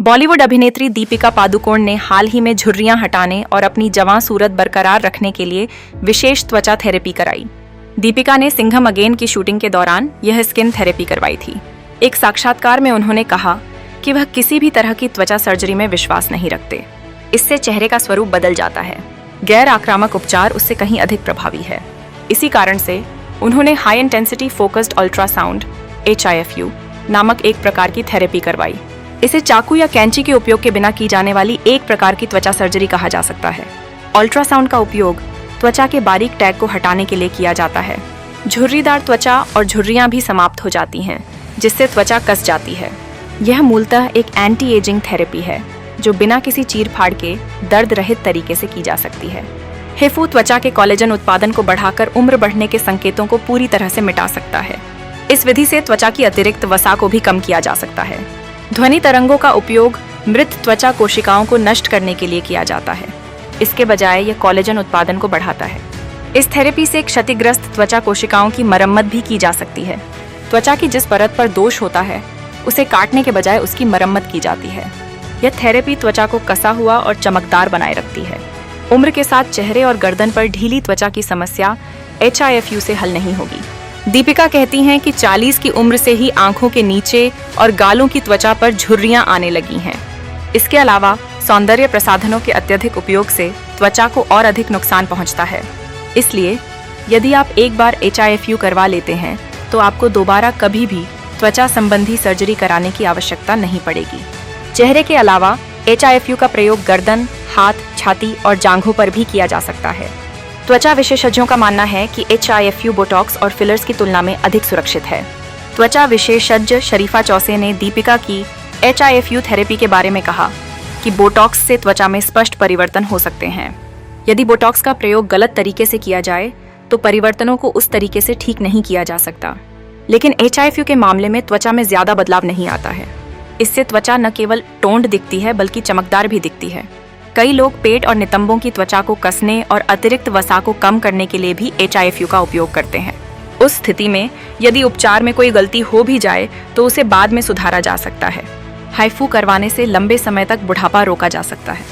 बॉलीवुड अभिनेत्री दीपिका पादुकोण ने हाल ही में झुर्रियां हटाने और अपनी जवां सूरत बरकरार रखने के लिए विशेष त्वचा थेरेपी कराई। दीपिका ने सिंघम अगेन की शूटिंग के दौरान यह स्किन थेरेपी करवाई थी। एक साक्षात्कार में उन्होंने कहा कि वह किसी भी तरह की त्वचा सर्जरी में विश्वास नहीं रखते। इससे चेहरे का स्वरूप बदल जाता है। गैर आक्रामक उपचार उससे कहीं अधिक प्रभावी है। इसी कारण से उन्होंने high intensity focused ultrasound HIFU नामक एक प्रकार की थेरेपी करवाई। इसे चाकू या कैंची के उपयोग के बिना की जाने वाली एक प्रकार की त्वचा सर्जरी कहा जा सकता है। अल्ट्रासाउंड का उपयोग त्वचा के बारीक टैग को हटाने के लिए किया जाता है। झुर्रीदार त्वचा और झुर्रियां भी समाप्त हो जाती हैं, जिससे त्वचा कस जाती है। यह मूलतः एक एंटी एजिंग थेरेपी है जो बिना किसी चीर-फाड़ के दर्द रहित तरीके से की जा सकती है। HIFU त्वचा के कोलेजन उत्पादन को बढ़ाकर उम्र बढ़ने के संकेतों को पूरी तरह से मिटा सकता है। इस विधि से त्वचा की अतिरिक्त वसा को भी कम किया जा सकता है। ध्वनि तरंगों का उपयोग मृत त्वचा कोशिकाओं को नष्ट करने के लिए किया जाता है। इसके बजाय यह कोलेजन उत्पादन को बढ़ाता है। इस थेरेपी से क्षतिग्रस्त त्वचा कोशिकाओं की मरम्मत भी की जा सकती है। त्वचा की जिस परत पर दोष होता है उसे काटने के बजाय उसकी मरम्मत की जाती है। यह थेरेपी त्वचा को कसा हुआ और चमकदार बनाए रखती है। उम्र के साथ चेहरे और गर्दन पर ढीली त्वचा की समस्या HIFU से हल नहीं होगी। दीपिका कहती हैं कि 40 की उम्र से ही आंखों के नीचे और गालों की त्वचा पर झुर्रियां आने लगी हैं। इसके अलावा सौंदर्य प्रसाधनों के अत्यधिक उपयोग से त्वचा को और अधिक नुकसान पहुंचता है। इसलिए यदि आप एक बार HIFU करवा लेते हैं तो आपको दोबारा कभी भी त्वचा संबंधी सर्जरी कराने की आवश्यकता नहीं पड़ेगी। चेहरे के अलावा HIFU का प्रयोग गर्दन, हाथ, छाती और जांघों पर भी किया जा सकता है। त्वचा विशेषज्ञों का मानना है कि HIFU बोटॉक्स और फिलर्स की तुलना में अधिक सुरक्षित है। त्वचा विशेषज्ञ शरीफा चौसे ने दीपिका की HIFU थेरेपी के बारे में कहा कि बोटॉक्स से त्वचा में स्पष्ट परिवर्तन हो सकते हैं। यदि बोटॉक्स का प्रयोग गलत तरीके से किया जाए तो परिवर्तनों को उस तरीके से ठीक नहीं किया जा सकता। लेकिन HIFU के मामले में त्वचा में ज्यादा बदलाव नहीं आता है। इससे त्वचा न केवल टोन्ड दिखती है बल्कि चमकदार भी दिखती है। कई लोग पेट और नितंबों की त्वचा को कसने और अतिरिक्त वसा को कम करने के लिए भी HIFU का उपयोग करते हैं। उस स्थिति में यदि उपचार में कोई गलती हो भी जाए तो उसे बाद में सुधारा जा सकता है। HIFU करवाने से लंबे समय तक बुढ़ापा रोका जा सकता है।